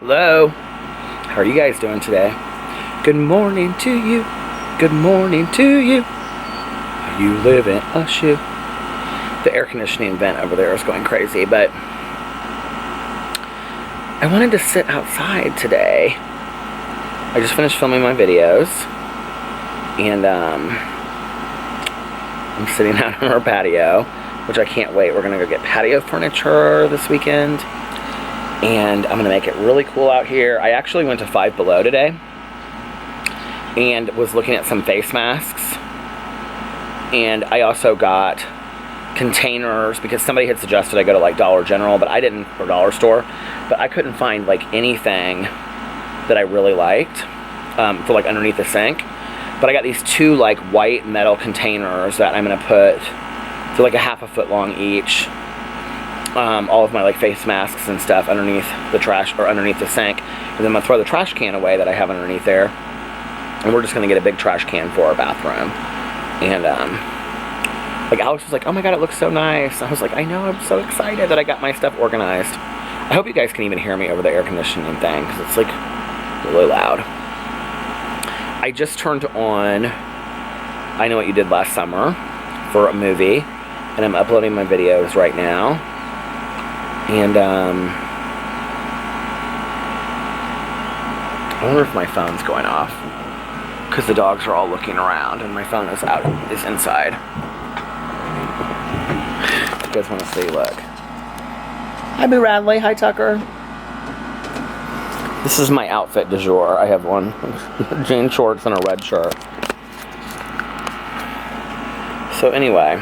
Hello, how are you guys doing today? Good morning to you, good morning to you. You live in a shoe. The air conditioning vent over there is going crazy, but I wanted to sit outside today. I just finished filming my videos, and I'm sitting out on our patio, which I can't wait. We're gonna go get patio furniture this weekend. And I'm going to make it really cool out here. I actually went to Five Below today and was looking at some face masks. And I also got containers because somebody had suggested I go to like Dollar General, but I didn't, or Dollar Store, but I couldn't find like anything that I really liked for like underneath the sink. But I got these two like white metal containers that I'm going to put, they're like a half a foot long each. All of my like face masks and stuff underneath the trash or underneath the sink, and then I'm gonna throw the trash can away that I have underneath there, and we're just gonna get a big trash can for our bathroom. And like Alex was like, "Oh my god, it looks so nice." I was like, "I know, I'm so excited that I got my stuff organized." I hope you guys can even hear me over the air conditioning thing because it's like really loud. I just turned on I Know What You Did Last Summer for a movie, and I'm uploading my videos right now. And I wonder if my phone's going off because the dogs are all looking around and my phone is inside. You guys want to see? Look. Hi, Boo Radley. Hi, Tucker. This is my outfit du jour. I have on jean shorts and a red shirt. So anyway.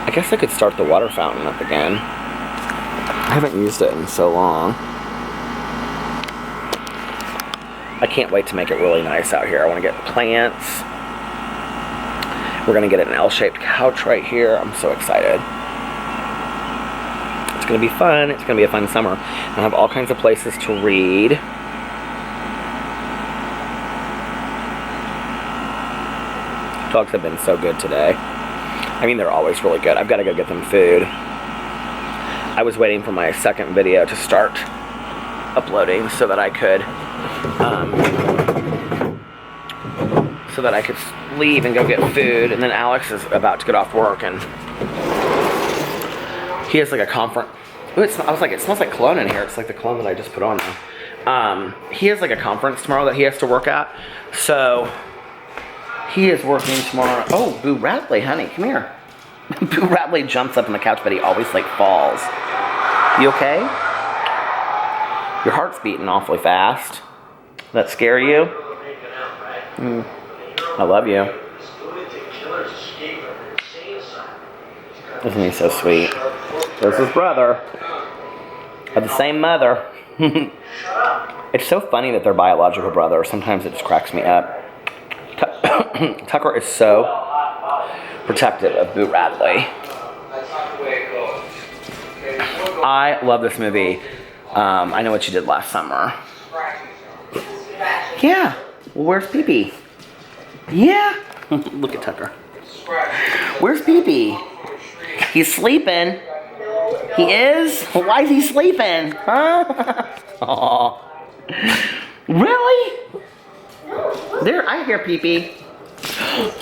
I guess I could start the water fountain up again. I haven't used it in so long. I can't wait to make it really nice out here. I want to get plants. We're going to get an L-shaped couch right here. I'm so excited. It's going to be fun. It's going to be a fun summer. I have all kinds of places to read. Dogs have been so good today. I mean, they're always really good. I've got to go get them food. I was waiting for my second video to start uploading so that I could leave and go get food. And then Alex is about to get off work, and he has like a conference. Ooh, I was like, it smells like cologne in here. It's like the cologne that I just put on now. He has like a conference tomorrow that he has to work at. So he is working tomorrow. Oh, Boo Radley, honey, come here. Boo Radley jumps up on the couch, but he always like falls. You okay? Your heart's beating awfully fast. That scare you? I love you. Isn't he so sweet? There's his brother. Have the same mother. It's so funny that they're biological brothers. Sometimes it just cracks me up. Tucker is so protective of Boo Radley. I love this movie. I Know What You Did Last Summer. Yeah. Well, where's Pee-Pee? Yeah. Look at Tucker. Where's Pee-Pee? He's sleeping. He is? Why is he sleeping? Huh? Aww. Really? There, I hear Pee-Pee.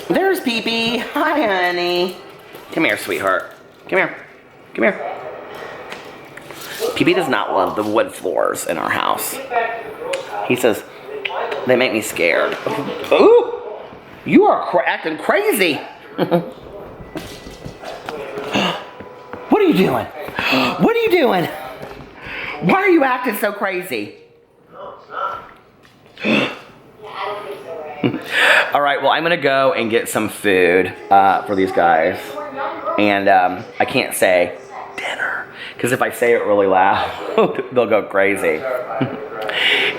There's Pee-Pee. Hi, honey. Come here, sweetheart. Come here. Come here. Pee-Pee does not love the wood floors in our house. He says, they make me scared. Ooh! You are acting crazy. What are you doing? What are you doing? Why are you acting so crazy? No, it's not. All right, well, I'm going to go and get some food for these guys. And I can't say dinner, because if I say it really loud, they'll go crazy.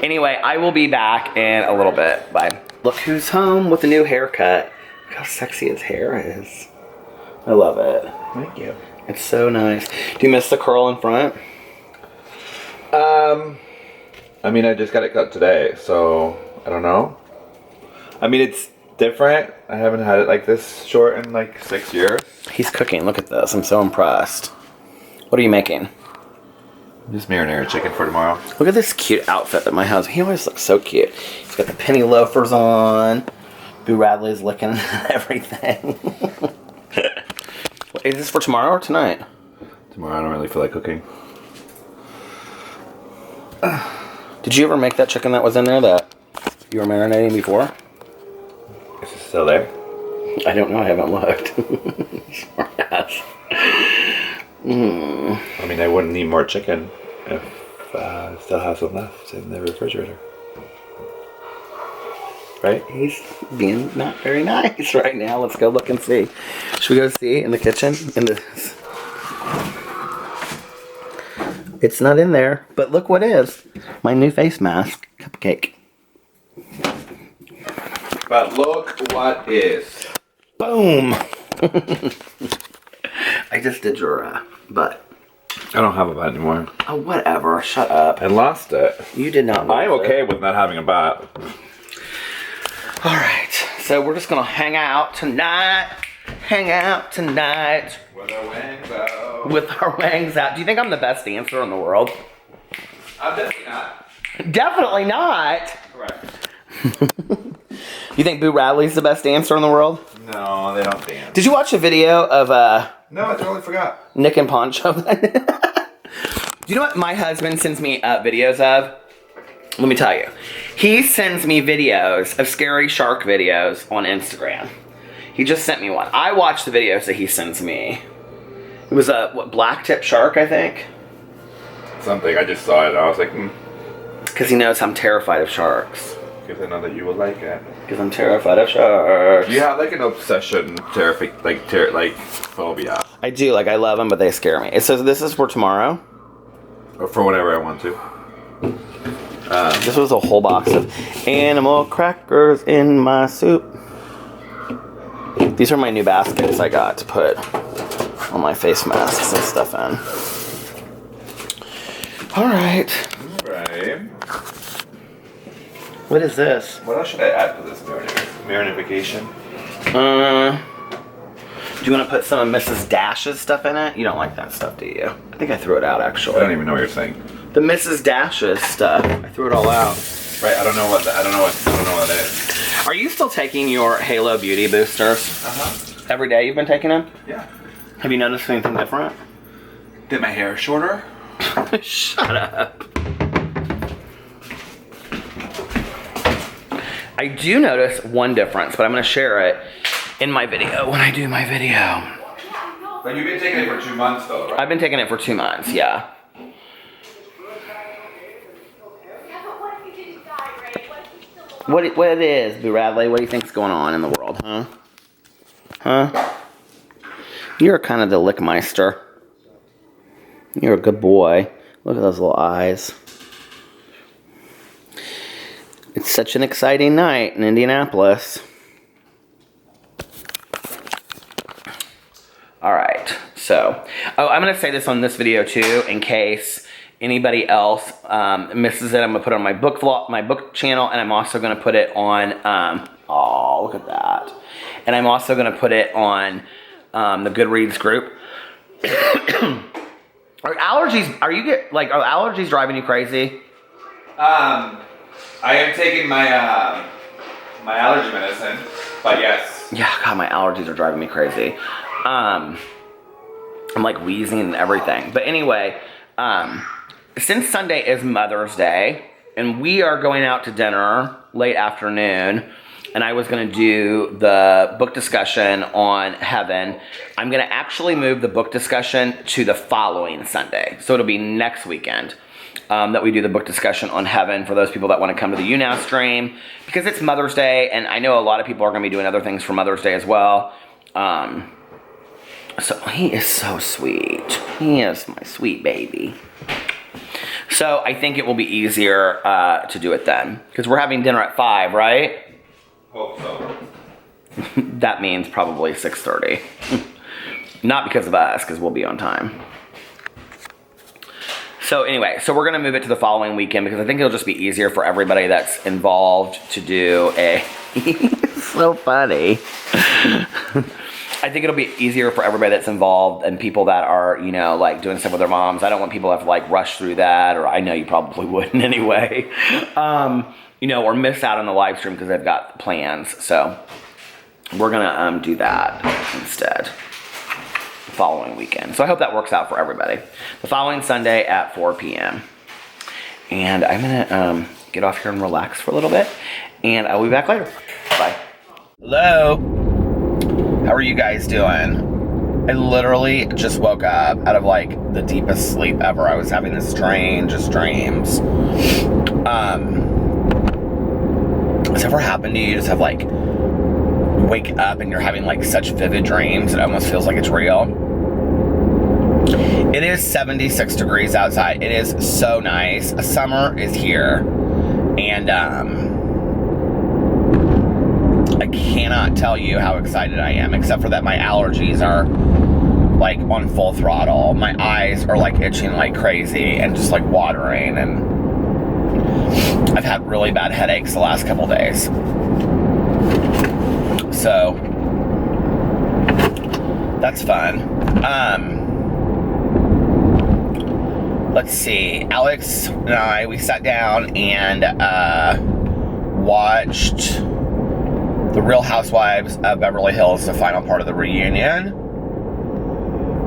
Anyway, I will be back in a little bit. Bye. Look who's home with a new haircut. Look how sexy his hair is. I love it. Thank you. It's so nice. Do you miss the curl in front? I mean, I just got it cut today, so I don't know. I mean, it's different. I haven't had it like this short in like 6 years. He's cooking. Look at this. I'm so impressed. What are you making? Just marinara chicken for tomorrow. Look at this cute outfit that my husband, he always looks so cute. He's got the penny loafers on. Boo Radley's looking at everything. Is this for tomorrow or tonight? Tomorrow, I don't really feel like cooking. Did you ever make that chicken that was in there that you were marinating before? Is it still there? I don't know. I haven't looked. Smart ass. I mean, I wouldn't need more chicken if I still have some left in the refrigerator. Right? He's being not very nice right now. Let's go look and see. Should we go see in the kitchen? It's not in there, but look what is. My new face mask cupcake. But look what is. Boom! I just did your butt. I don't have a butt anymore. Oh, whatever. Shut up. I lost it. You did not lose I'm okay with not having a butt. Alright, so we're just gonna hang out tonight. Hang out tonight. With our wings out. With our wings out. Do you think I'm the best dancer in the world? I'm definitely not. Definitely not. Correct. You think Boo Radley's the best dancer in the world? No, they don't dance. Did you watch a video of No, I totally forgot. Nick and Poncho? Do you know what my husband sends me videos of? Let me tell you. He sends me videos of scary shark videos on Instagram. He just sent me one. I watch the videos that he sends me. It was a black tip shark, I think. Something. I just saw it. I was like, Because he knows I'm terrified of sharks. Because I know that you would like it. Because I'm terrified of sharks. You have like an obsession, like phobia. I do. Like, I love them, but they scare me. It says this is for tomorrow. Or for whatever I want to. This was a whole box of animal crackers in my soup. These are my new baskets I got to put all my face masks and stuff in. Alright. Right. What is this? What else should I add to this marinification? Do you want to put some of Mrs. Dash's stuff in it? You don't like that stuff, do you? I think I threw it out, actually. I don't even know what you're saying. The Mrs. Dash's stuff. I threw it all out. Right, I don't know what it is. Are you still taking your Halo Beauty boosters? Every day you've been taking them? Yeah. Have you noticed anything different? Did my hair shorter? Shut up. I do notice one difference, but I'm going to share it in my video when I do my video. But you've been taking it for 2 months though, right? I've been taking it for 2 months, yeah. What it is, Boo Radley? What do you think's going on in the world, huh? Huh? You're kind of the lickmeister. You're a good boy. Look at those little eyes. It's such an exciting night in Indianapolis. Alright, so, I'm going to say this on this video too, in case anybody else misses it. I'm going to put it on my book vlog, my book channel, and I'm also going to put it on, oh, look at that. And I'm also going to put it on the Goodreads group. Are allergies driving you crazy? I am taking my my allergy medicine, but yes. Yeah, God, my allergies are driving me crazy. I'm like wheezing and everything. But anyway, since Sunday is Mother's Day, and we are going out to dinner late afternoon, and I was going to do the book discussion on heaven, I'm going to actually move the book discussion to the following Sunday. So it'll be next weekend that we do the book discussion on heaven for those people that want to come to the YouNow stream, because it's Mother's Day, and I know a lot of people are going to be doing other things for Mother's Day as well. So he is so sweet. He is my sweet baby. So I think it will be easier to do it then, because we're having dinner at 5, right? Hope so. That means probably 6:30. Not because of us, because we'll be on time. So anyway, so we're going to move it to the following weekend, because I think it'll just be easier for everybody that's involved to do a... So funny. I think it'll be easier for everybody that's involved and people that are, you know, like doing stuff with their moms. I don't want people to have to like rush through that, or I know you probably wouldn't anyway, you know, or miss out on the live stream because they've got plans. So we're gonna do that instead the following weekend. So I hope that works out for everybody. The following Sunday at 4 p.m. And I'm gonna get off here and relax for a little bit, and I'll be back later. Bye. Hello. How are you guys doing? I literally just woke up out of like the deepest sleep ever. I was having the strangest dreams. Has this ever happened to you? You just have like wake up and you're having like such vivid dreams it almost feels like it's real. It is 76 degrees outside. It is so nice. Summer is here, and I cannot tell you how excited I am, except for that my allergies are like on full throttle. My eyes are like itching like crazy and just like watering, and I've had really bad headaches the last couple days. So that's fun. Let's see. Alex and I, we sat down and watched The Real Housewives of Beverly Hills, the final part of the reunion.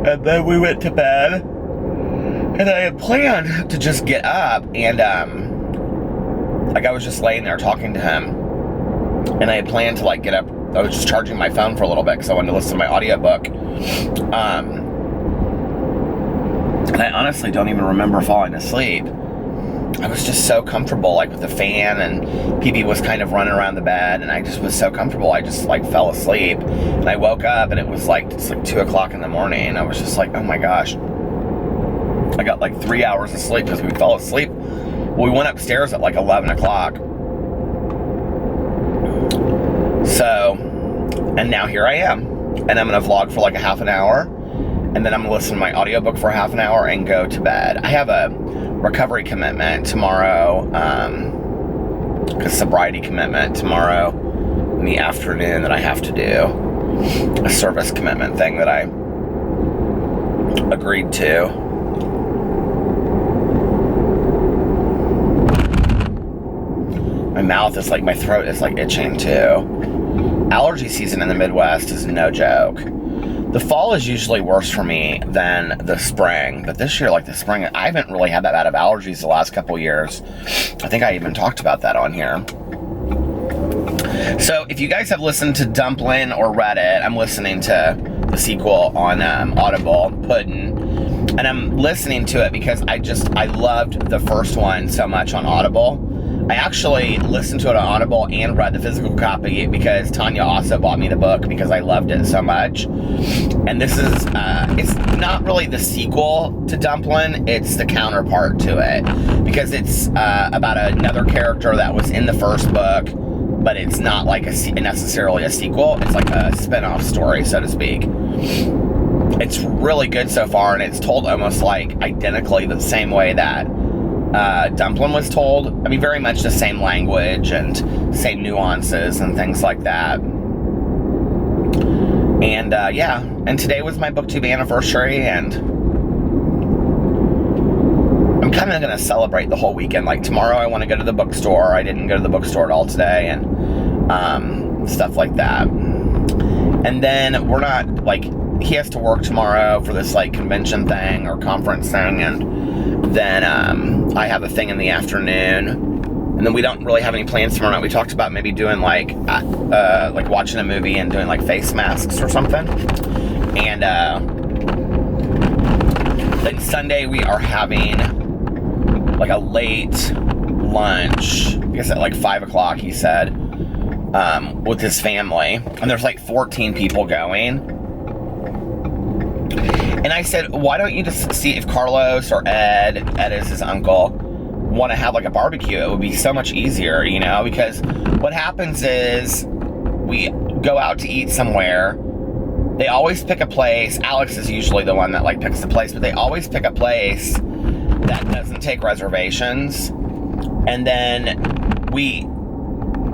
And then we went to bed. And I had planned to just get up and like I was just laying there talking to him. And I had planned to like get up. I was just charging my phone for a little bit because I wanted to listen to my audiobook. And I honestly don't even remember falling asleep. I was just so comfortable, like with the fan, and PB was kind of running around the bed, and I just was so comfortable. I just like fell asleep, and I woke up, and it's like 2 o'clock in the morning. I was just like, oh my gosh. I got like 3 hours of sleep because we fell asleep. Well, we went upstairs at like 11 o'clock. So, and now here I am, and I'm gonna vlog for like a half an hour, and then I'm gonna listen to my audiobook for half an hour and go to bed. I have a recovery commitment tomorrow, a sobriety commitment tomorrow in the afternoon that I have to do. A service commitment thing that I agreed to. My mouth is like, my throat is like itching too. Allergy season in the Midwest is no joke. The fall is usually worse for me than the spring, but this year, like the spring, I haven't really had that bad of allergies the last couple years. I think I even talked about that on here. So if you guys have listened to Dumplin' or read it, I'm listening to the sequel on Audible, Puddin', and I'm listening to it because I loved the first one so much on Audible. I actually listened to it on Audible and read the physical copy because Tanya also bought me the book because I loved it so much. And this is, it's not really the sequel to Dumplin', it's the counterpart to it. Because it's about another character that was in the first book, but it's not like necessarily a sequel. It's like a spin-off story, so to speak. It's really good so far, and it's told almost like identically the same way that Dumplin' was told. I mean, very much the same language and same nuances and things like that. And yeah, and today was my booktube anniversary, and I'm kind of going to celebrate the whole weekend. Like tomorrow I want to go to the bookstore. I didn't go to the bookstore at all today, and stuff like that. And then we're not, like, he has to work tomorrow for this like convention thing or conference thing, and then I have a thing in the afternoon, and then we don't really have any plans tomorrow night. We talked about maybe doing like watching a movie and doing like face masks or something. And then Sunday we are having like a late lunch, I guess at like 5 o'clock he said, with his family, and there's like 14 people going. And I said, why don't you just see if Carlos or Ed is his uncle, want to have like a barbecue? It would be so much easier, you know, because what happens is we go out to eat somewhere. They always pick a place. Alex is usually the one that like picks the place, but they always pick a place that doesn't take reservations. And then we,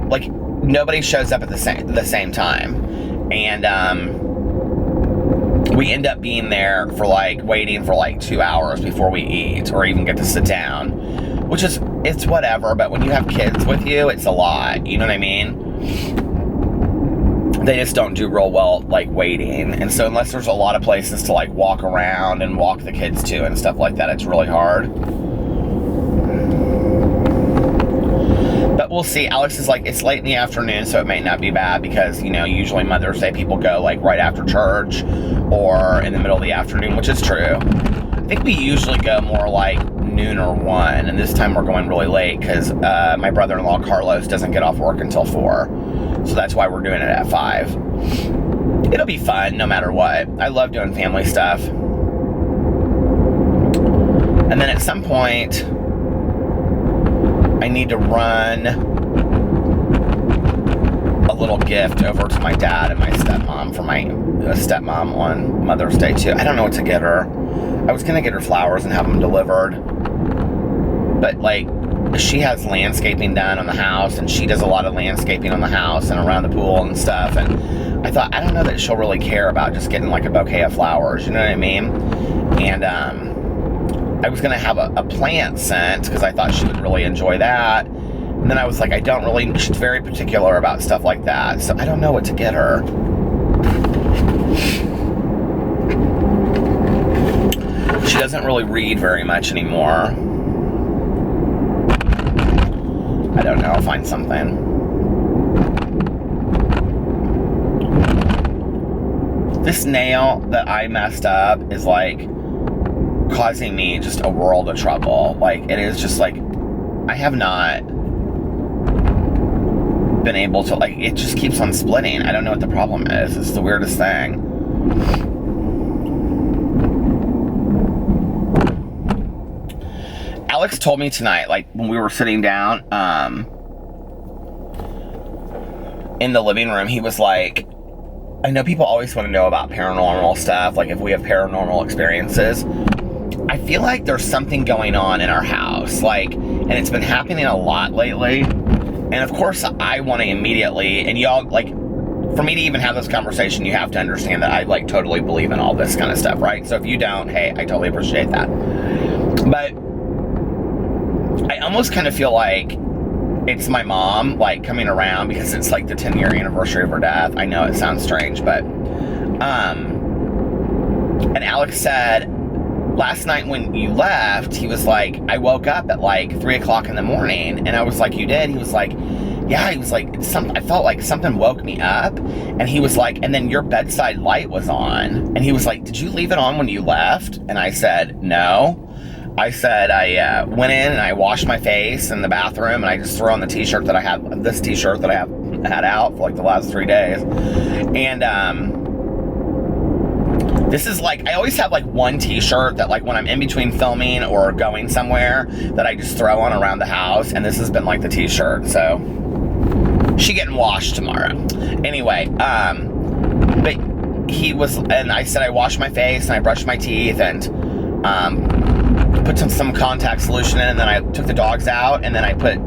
like, nobody shows up at the same time. And we end up being there for like waiting for like 2 hours before we eat or even get to sit down, which is, it's whatever. But when you have kids with you, it's a lot, you know what I mean? They just don't do real well like waiting, and so unless there's a lot of places to like walk around and walk the kids to and stuff like that, it's really hard. But we'll see. Alex is like, it's late in the afternoon, so it may not be bad because, you know, usually Mother's Day people go like right after church or in the middle of the afternoon, which is true. I think we usually go more like noon or 1, and this time we're going really late because my brother-in-law Carlos doesn't get off work until 4. So that's why we're doing it at 5. It'll be fun no matter what. I love doing family stuff. And then at some point, I need to run a little gift over to my dad and my stepmom for my stepmom on Mother's Day too. I don't know what to get her. I was going to get her flowers and have them delivered. But like, she has landscaping done on the house, and she does a lot of landscaping on the house and around the pool and stuff, and I thought, I don't know that she'll really care about just getting like a bouquet of flowers, you know what I mean? And I was gonna have a plant sent because I thought she would really enjoy that, and then I was like, I don't really, she's very particular about stuff like that, so I don't know what to get her. She doesn't really read very much anymore. I don't know, I'll find something. This nail that I messed up is like causing me just a world of trouble. Like, it is just like, I have not been able to, like, it just keeps on splitting. I don't know what the problem is. It's the weirdest thing. Alex told me tonight, like when we were sitting down in the living room, he was like, I know people always want to know about paranormal stuff, like if we have paranormal experiences. I feel like there's something going on in our house, like, and it's been happening a lot lately. And of course I want to immediately, and y'all, like, for me to even have this conversation, you have to understand that I like totally believe in all this kind of stuff, right? So if you don't, hey, I totally appreciate that. But I almost kind of feel like it's my mom, like, coming around because it's like the 10-year anniversary of her death. I know it sounds strange, but and Alex said last night when you left, he was like, I woke up at like 3 o'clock in the morning, and I was like, you did? He was like, yeah. He was like, I felt like something woke me up, and he was like, and then your bedside light was on, and he was like, did you leave it on when you left? And I said, no. I said, I went in and I washed my face in the bathroom, and I just threw on the t-shirt that I had, this t-shirt that I have had out for like the last 3 days. And this is like, I always have like one t-shirt that, like, when I'm in between filming or going somewhere, that I just throw on around the house, and this has been like the t-shirt, so she getting washed tomorrow. Anyway, but he was, and I said I washed my face and I brushed my teeth and put some contact solution in, and then I took the dogs out, and then I put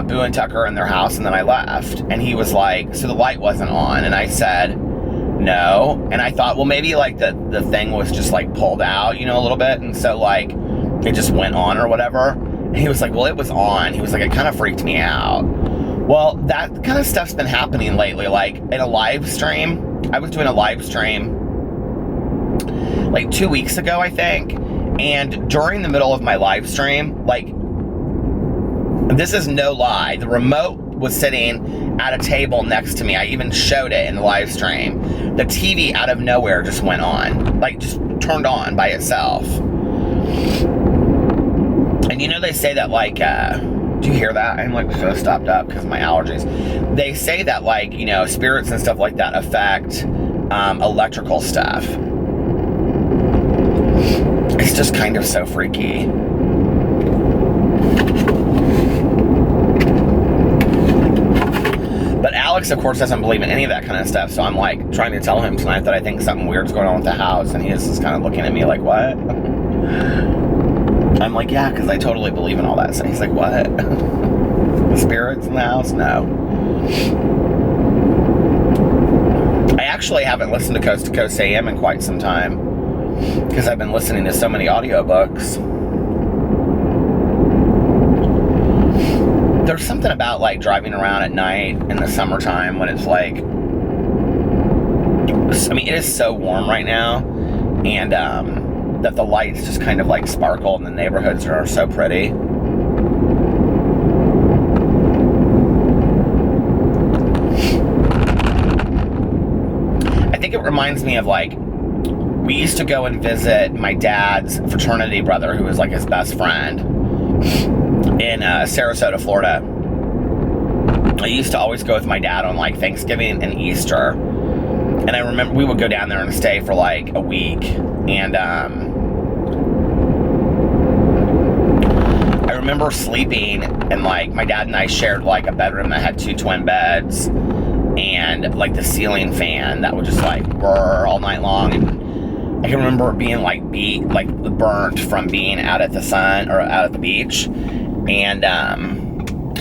Boo and Tucker in their house, and then I left. And he was like, so the light wasn't on? And I said, no. And I thought, well, maybe like the thing was just like pulled out, you know, a little bit, and so like it just went on or whatever. And he was like, well, it was on. He was like, it kind of freaked me out. Well, that kind of stuff's been happening lately. Like in a live stream, I was doing a live stream like 2 weeks ago, I think. And during the middle of my live stream, like, this is no lie, the remote was sitting at a table next to me. I even showed it in the live stream. The TV out of nowhere just went on, like, just turned on by itself. And you know, they say that, like, do you hear that? I'm like so stopped up because of my allergies. They say that, like, you know, spirits and stuff like that affect electrical stuff. It's just kind of so freaky. But Alex, of course, doesn't believe in any of that kind of stuff, so I'm like trying to tell him tonight that I think something weird's going on with the house, and he's just kind of looking at me like, what? I'm like, yeah, because I totally believe in all that. So he's like, what? Spirits in the house? No. I actually haven't listened to Coast AM in quite some time because I've been listening to so many audiobooks. There's something about like driving around at night in the summertime when it's like, I mean, it is so warm right now, and that the lights just kind of like sparkle and the neighborhoods are so pretty. I think it reminds me of like, we used to go and visit my dad's fraternity brother, who was like his best friend, in Sarasota, Florida. I used to always go with my dad on like Thanksgiving and Easter. And I remember we would go down there and stay for like a week. And I remember sleeping, and like my dad and I shared like a bedroom that had 2 twin beds and like the ceiling fan that would just like whir all night long. And I can remember it being like burnt from being out at the sun or out at the beach. And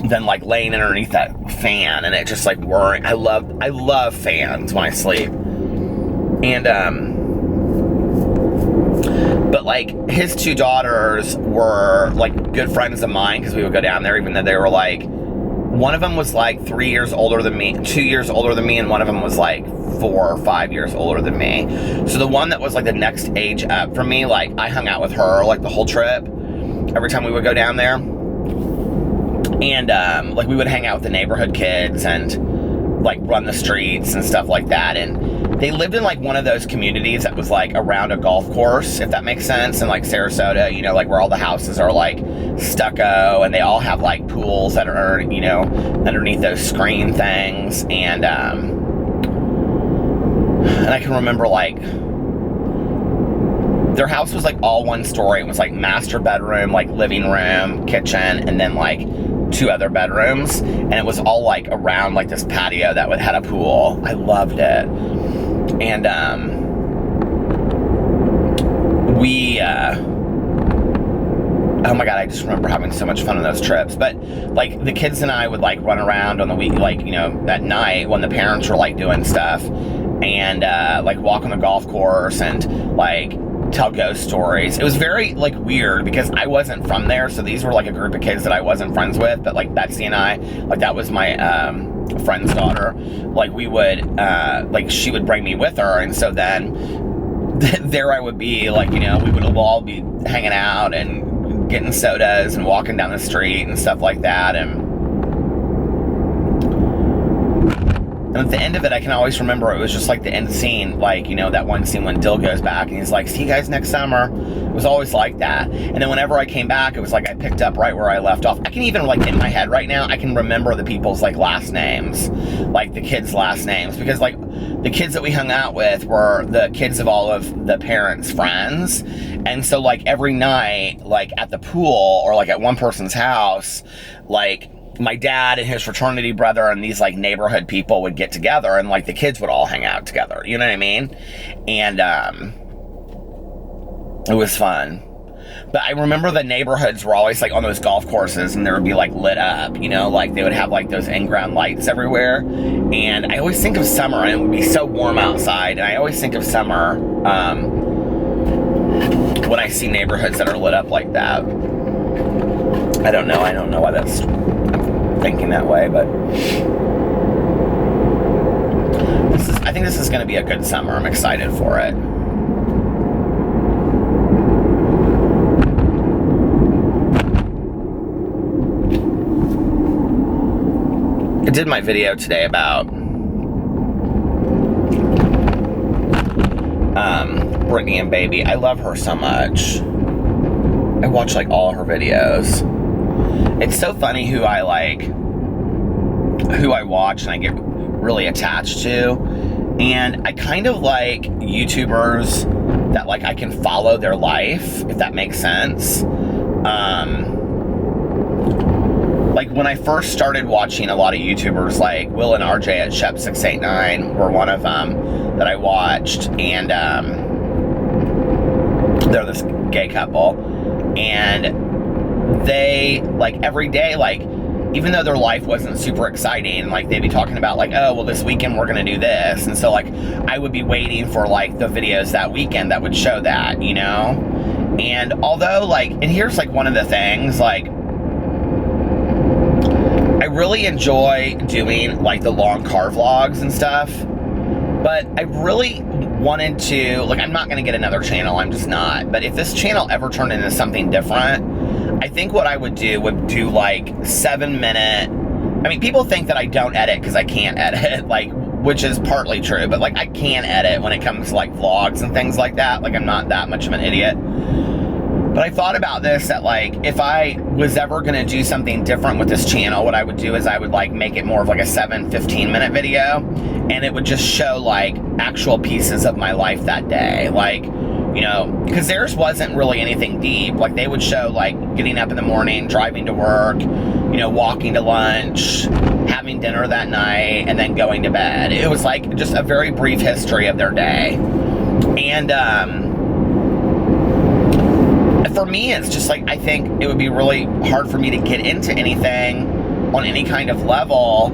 then like laying underneath that fan and it just like whirring. I love fans when I sleep. And but like his 2 daughters were like good friends of mine because we would go down there, even though they were like, one of them was like 3 years older than me, 2 years older than me, and one of them was like 4 or 5 years older than me. So the one that was like the next age up from me, like I hung out with her like the whole trip, every time we would go down there. And like we would hang out with the neighborhood kids and like run the streets and stuff like that. And they lived in like one of those communities that was like around a golf course, if that makes sense. And like Sarasota, you know, like where all the houses are like stucco and they all have like pools that are, you know, underneath those screen things. And I can remember like their house was like all one story. It was like master bedroom, like living room, kitchen, and then like 2 other bedrooms, and it was all like around like this patio that had a pool. I loved it. And we oh my god, I just remember having so much fun on those trips. But like the kids and I would like run around on the week, like, you know, at night when the parents were like doing stuff, and like walk on the golf course and like tell ghost stories. It was very like weird because I wasn't from there, so these were like a group of kids that I wasn't friends with, but like Betsy and I, like that was my friend's daughter, like we would like she would bring me with her, and so then there I would be, like, you know, we would all be hanging out and getting sodas and walking down the street and stuff like that. And at the end of it, I can always remember it was just like the end scene, like, you know, that one scene when Dill goes back and he's like, see you guys next summer. It was always like that. And then whenever I came back, it was like I picked up right where I left off. I can even, like, in my head right now, I can remember the people's, like, last names, like the kids' last names, because, like, the kids that we hung out with were the kids of all of the parents' friends. And so, like, every night, like, at the pool or, like, at one person's house, like, my dad and his fraternity brother and these like neighborhood people would get together, and like the kids would all hang out together, you know what I mean? And it was fun. But I remember the neighborhoods were always like on those golf courses, and they would be like lit up, you know, like they would have like those in-ground lights everywhere. And I always think of summer, and it would be so warm outside, and I always think of summer when I see neighborhoods that are lit up like that. I don't know why that's thinking that way, but I think this is going to be a good summer. I'm excited for it. I did my video today about Brittany and Baby. I love her so much. I watch like all her videos. It's so funny who I watch and I get really attached to. And I kind of like YouTubers that like I can follow their life, if that makes sense. Like when I first started watching a lot of YouTubers, like Will and RJ at Shep689 were one of them that I watched. And they're this gay couple. And they, like, every day, like, even though their life wasn't super exciting, like they'd be talking about like, oh, well, this weekend we're gonna do this. And so like I would be waiting for like the videos that weekend that would show that, you know? And although like, and here's like one of the things, like I really enjoy doing like the long car vlogs and stuff, but I really wanted to, like, I'm not gonna get another channel, I'm just not. But if this channel ever turned into something different, I think what I would do like 7-minute, I mean, people think that I don't edit because I can't edit, like, which is partly true, but like I can edit when it comes to like vlogs and things like that. Like I'm not that much of an idiot. But I thought about this, that like if I was ever gonna do something different with this channel, what I would do is I would like make it more of like a 7-15-minute video, and it would just show like actual pieces of my life that day. Like, you know, because theirs wasn't really anything deep. Like they would show like getting up in the morning, driving to work, you know, walking to lunch, having dinner that night, and then going to bed. It was like just a very brief history of their day. And for me, it's just like, I think it would be really hard for me to get into anything on any kind of level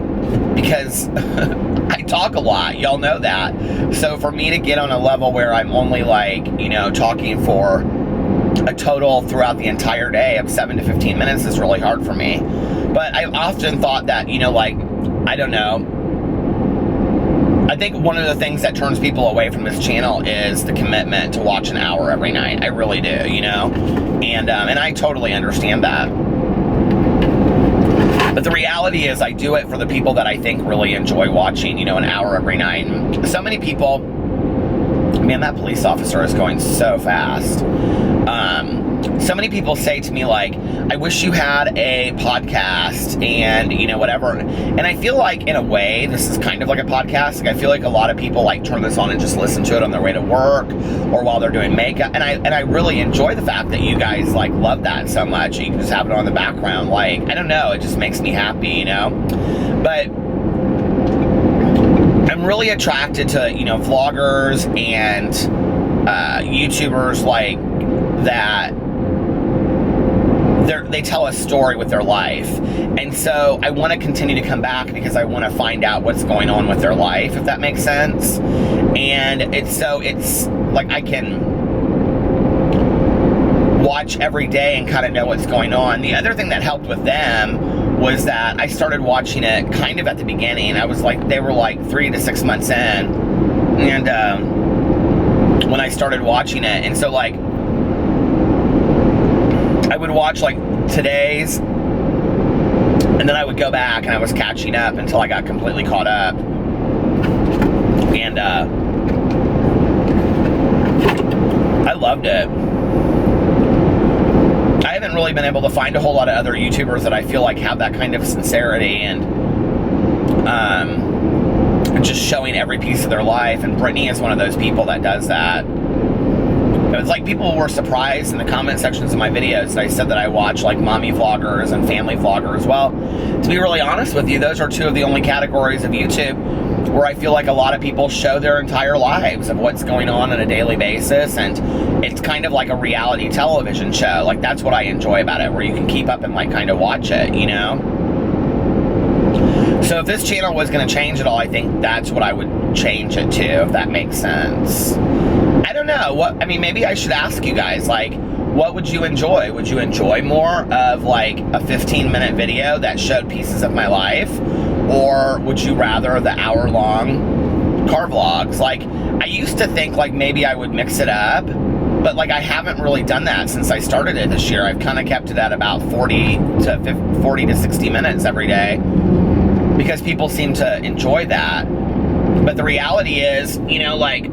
because I talk a lot, y'all know that. So for me to get on a level where I'm only like, you know, talking for a total throughout the entire day of 7 to 15 minutes is really hard for me. But I've often thought that, you know, like, I don't know, I think one of the things that turns people away from this channel is the commitment to watch an hour every night. I really do, you know? And I totally understand that. But the reality is I do it for the people that I think really enjoy watching, you know, an hour every night. And so many people, man, that police officer is going so fast. So many people say to me, like, I wish you had a podcast and, you know, whatever. And I feel like, in a way, this is kind of like a podcast. Like, I feel like a lot of people, like, turn this on and just listen to it on their way to work or while they're doing makeup. And I really enjoy the fact that you guys, like, love that so much. You can just have it on the background. Like, I don't know. It just makes me happy, you know? But I'm really attracted to, you know, vloggers and YouTubers like that. They tell a story with their life, and so I want to continue to come back because I want to find out what's going on with their life, if that makes sense. And it's like I can watch every day and kind of know what's going on. The other thing that helped with them was that I started watching it kind of at the beginning. I was like, they were like 3 to 6 months in, and when I started watching it, and so like I would watch like today's, and then I would go back and I was catching up until I got completely caught up. And I loved it. I haven't really been able to find a whole lot of other YouTubers that I feel like have that kind of sincerity and just showing every piece of their life, and Brittany is one of those people that does that. It was like people were surprised in the comment sections of my videos that I said that I watch like mommy vloggers and family vloggers. Well, to be really honest with you, those are two of the only categories of YouTube where I feel like a lot of people show their entire lives of what's going on a daily basis, and it's kind of like a reality television show. Like, that's what I enjoy about it, where you can keep up and like kind of watch it, you know? So if this channel was going to change at all, I think that's what I would change it to, if that makes sense. I don't know. I mean, maybe I should ask you guys, like, what would you enjoy? Would you enjoy more of like a 15-minute video that showed pieces of my life? Or would you rather the hour-long car vlogs? Like, I used to think like maybe I would mix it up, but like I haven't really done that since I started it this year. I've kind of kept it at about 40 to 60 minutes every day because people seem to enjoy that. But the reality is, you know, like,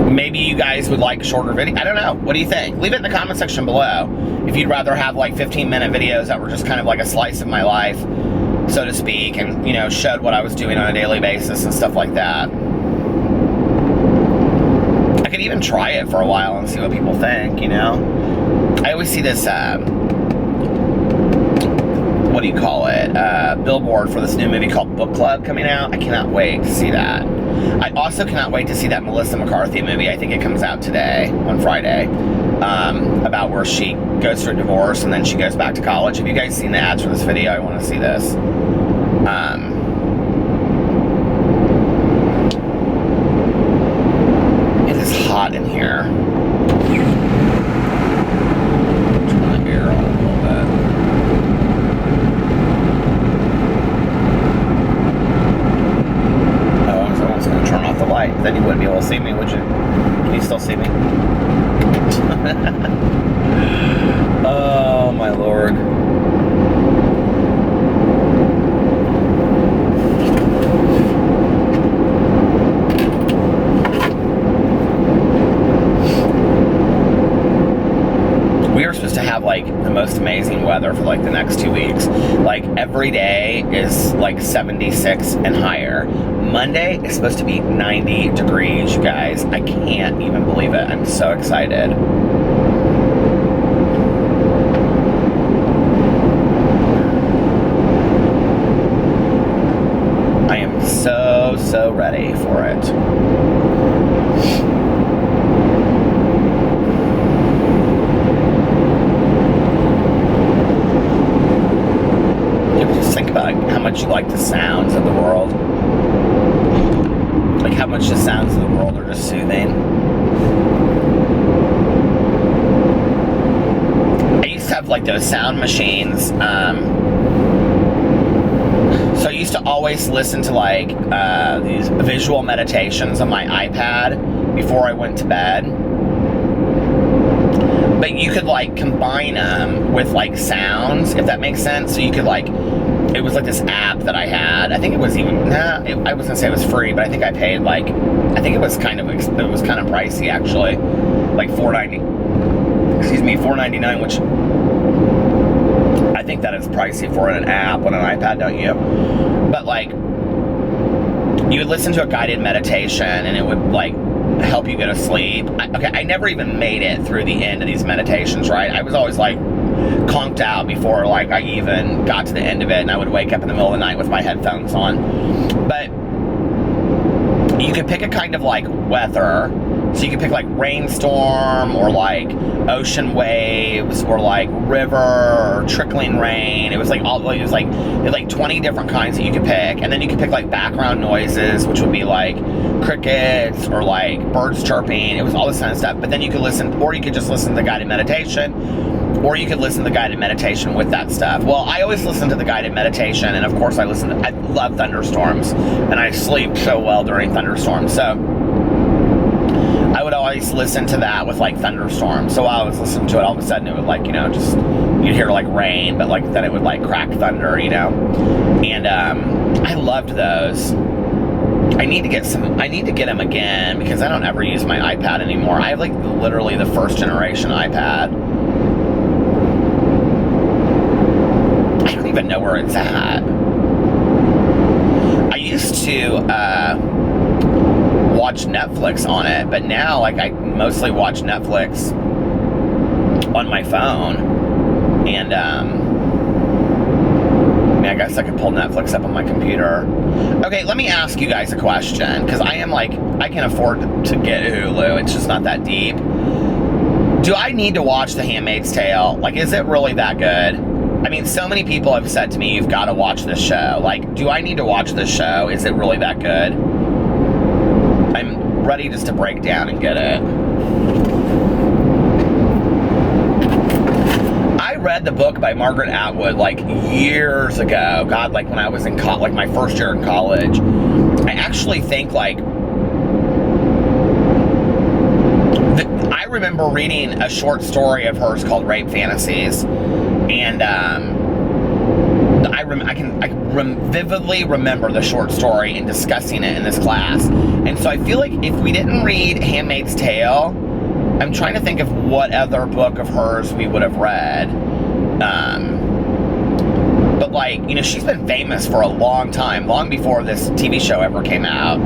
maybe you guys would like shorter video. I don't know. What do you think? Leave it in the comment section below if you'd rather have like 15-minute videos that were just kind of like a slice of my life, so to speak, and, you know, showed what I was doing on a daily basis and stuff like that. I could even try it for a while and see what people think, you know? I always see this, what do you call it, billboard for this new movie called Book Club coming out. I cannot wait to see that. I also cannot wait to see that Melissa McCarthy movie. I think it comes out today, on Friday, about where she goes through a divorce and then she goes back to college. Have you guys seen the ads for this video? I want to see this. It is hot in here. Turn the air on a little bit. Oh, I was going to turn off the light. Then you wouldn't be able to see me, would you? Can you still see me? Oh, my Lord. We are supposed to have like the most amazing weather for like the next 2 weeks. Like every day is like 76 and higher. Monday is supposed to be 90 degrees, you guys. I can't even believe it. I'm so excited. I am so ready for it. How much you like the sounds of the world. Like how much the sounds of the world are just soothing. I used to have like those sound machines. So I used to always listen to like these visual meditations on my iPad before I went to bed. But you could like combine them with like sounds, if that makes sense. So you could like, it was like this app that I had. I think it was even, I was gonna say it was free, but I think I paid like, I think it was kind of pricey actually. Like $4.99, which I think that is pricey for an app on an iPad, don't you? But like, you would listen to a guided meditation and it would like help you go to sleep. I never even made it through the end of these meditations, right? I was always like conked out before like I even got to the end of it, and I would wake up in the middle of the night with my headphones on. But you could pick a kind of like weather. So you could pick like rainstorm or like ocean waves or like river or trickling rain. It was like 20 different kinds that you could pick. And then you could pick like background noises, which would be like crickets or like birds chirping. It was all this kind of stuff. But then you could listen, or you could just listen to the guided meditation, or you could listen to the guided meditation with that stuff. Well, I always listen to the guided meditation, and of course I love thunderstorms, and I sleep so well during thunderstorms. So I would always listen to that with like thunderstorms. So while I was listening to it, all of a sudden it would like, you know, just, you'd hear like rain, but like then it would like crack thunder, you know. And I loved those. I need to get them again because I don't ever use my iPad anymore. I have like literally the first generation iPad. I don't even know where it's at. I used to watch Netflix on it, but now like I mostly watch Netflix on my phone. And I guess I could pull Netflix up on my computer. Okay, let me ask you guys a question, because I can afford to get Hulu. It's just not that deep. Do I need to watch The Handmaid's Tale? Like, is it really that good? I mean, so many people have said to me, you've got to watch this show. Like, do I need to watch this show? Is it really that good? I'm ready just to break down and get it. I read the book by Margaret Atwood like years ago. God, like when I was in like my first year in college. I actually think like I remember reading a short story of hers called Rape Fantasies, and I can vividly remember the short story and discussing it in this class. And so I feel like if we didn't read Handmaid's Tale, I'm trying to think of what other book of hers we would have read. But like, you know, she's been famous for a long time, long before this TV show ever came out.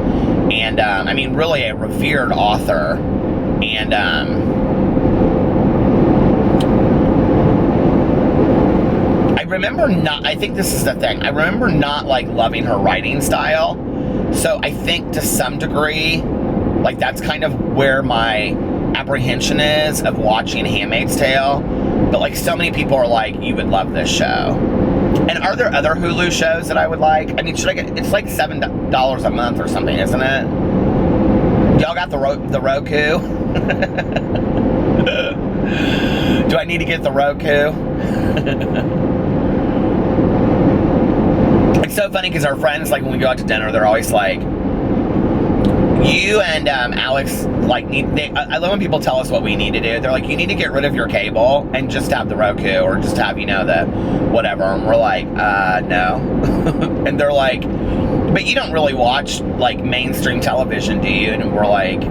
And I mean, really a revered author. And I remember remember not, I think this is the thing, I remember not, like, loving her writing style. So I think to some degree, like, that's kind of where my apprehension is of watching Handmaid's Tale. But, like, so many people are like, you would love this show. And are there other Hulu shows that I would like? I mean, should I get, it's like $7 a month or something, isn't it? Y'all got the Roku? Do I need to get the Roku? It's so funny because our friends, like, when we go out to dinner, they're always like, you and Alex, like, I love when people tell us what we need to do. They're like, you need to get rid of your cable and just have the Roku, or just have, you know, the whatever. And we're like, no. And they're like, but you don't really watch, like, mainstream television, do you? And we're like,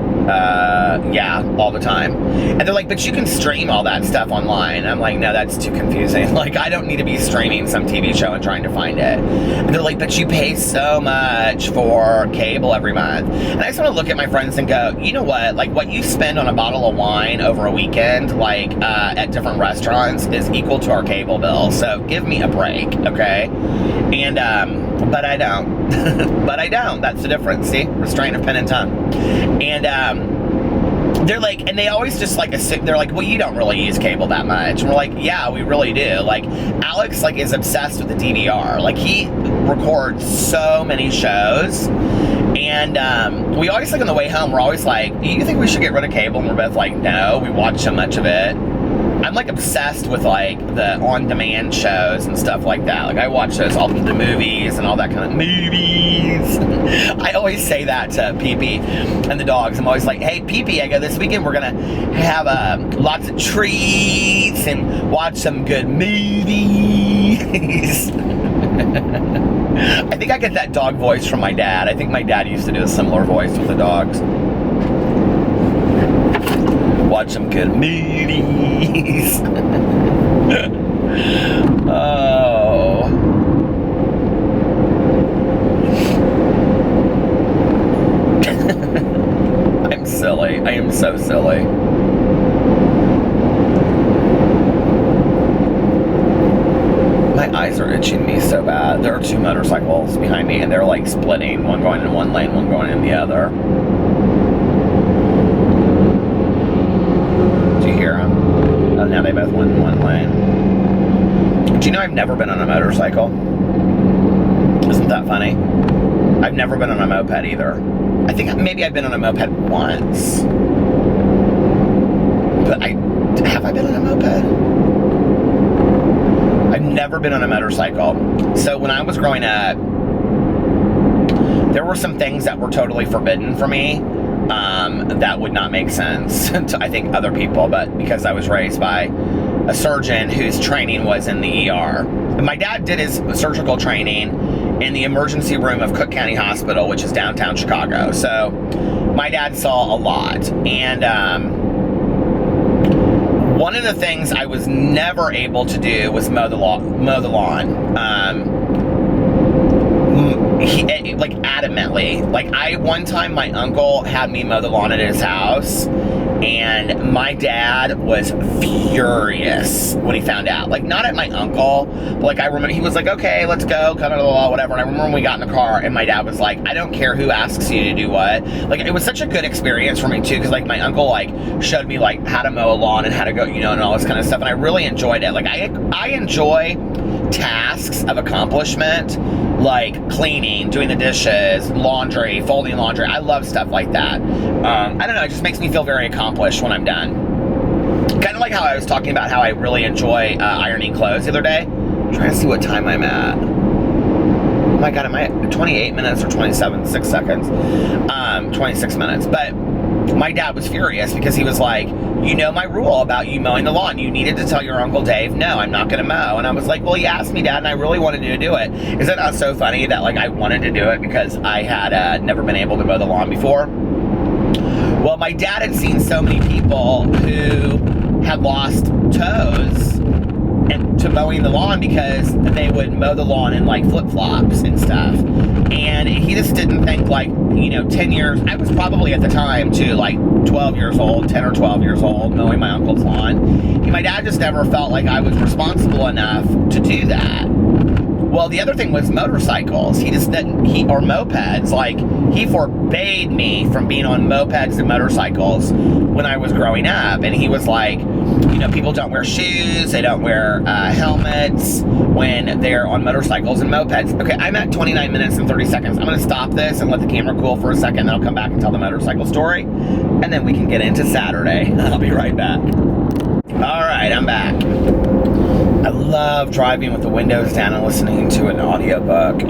yeah, all the time. And they're like, but you can stream all that stuff online. And I'm like, no, that's too confusing. Like, I don't need to be streaming some TV show and trying to find it. And they're like, but you pay so much for cable every month. And I just want to look at my friends and go, you know what? Like, what you spend on a bottle of wine over a weekend, like, at different restaurants is equal to our cable bill. So give me a break, okay? And, but I don't. But I don't. That's the difference, see? Restraint of pen and tongue. And, they're like, and they always just, like, they're like, well, you don't really use cable that much. And we're like, yeah, we really do. Like, Alex, like, is obsessed with the DVR. Like, he records so many shows. And, we always, like, on the way home, we're always like, do you think we should get rid of cable? And we're both like, no, we watch so much of it. I'm, like, obsessed with, like, the on-demand shows and stuff like that. Like, I watch those, all the movies and all that kind of movies. I always say that to Pee-Pee and the dogs. I'm always like, hey, Pee-Pee, I go, this weekend we're going to have lots of treats and watch some good movies. I think I get that dog voice from my dad. I think my dad used to do a similar voice with the dogs. Watch some good movies. Oh. I'm silly. I am so silly. My eyes are itching me so bad. There are two motorcycles behind me, and they're, like, splitting. One going in one lane, one going in the other. Oh, now they both went in one lane. Do you know I've never been on a motorcycle? Isn't that funny? I've never been on a moped either. I think maybe I've been on a moped once. But have I been on a moped? I've never been on a motorcycle. So when I was growing up, there were some things that were totally forbidden for me. That would not make sense to, I think, other people, but because I was raised by a surgeon whose training was in the ER. My dad did his surgical training in the emergency room of Cook County Hospital, which is downtown Chicago. So my dad saw a lot. And one of the things I was never able to do was mow the lawn. Like, adamantly. Like, one time my uncle had me mow the lawn at his house, and my dad was furious when he found out. Like, not at my uncle, but, like, I remember he was like, okay, let's go, come to the law, whatever. And I remember when we got in the car, and my dad was like, I don't care who asks you to do what. Like, it was such a good experience for me, too, because, like, my uncle, like, showed me, like, how to mow a lawn and how to go, you know, and all this kind of stuff, and I really enjoyed it. Like, I enjoy tasks of accomplishment, like cleaning, doing the dishes, laundry, folding laundry. I love stuff like that. I don't know, it just makes me feel very accomplished when I'm done. Kind of like how I was talking about how I really enjoy ironing clothes the other day. I'm trying to see what time I'm at. Oh my god, am I at 28 minutes or 27, 6 seconds? 26 minutes. But my dad was furious because he was like, you know my rule about you mowing the lawn. You needed to tell your Uncle Dave, no, I'm not going to mow. And I was like, well, he asked me, Dad, and I really wanted to do it. Is it not so funny that, like, I wanted to do it because I had never been able to mow the lawn before? Well, my dad had seen so many people who had lost toes to mowing the lawn because they would mow the lawn in like flip-flops and stuff. And he just didn't think like, 10 years, I was probably at the time too, like 12 years old, 10 or 12 years old, mowing my uncle's lawn. And my dad just never felt like I was responsible enough to do that. Well, the other thing was motorcycles. He just didn't, or mopeds, like, he forbade me from being on mopeds and motorcycles when I was growing up. And he was like, people don't wear shoes, they don't wear helmets when they're on motorcycles and mopeds. Okay, I'm at 29 minutes and 30 seconds. I'm gonna stop this and let the camera cool for a second, then I'll come back and tell the motorcycle story, and then we can get into Saturday. I'll be right back. All right, I'm back. I love driving with the windows down and listening to an audiobook.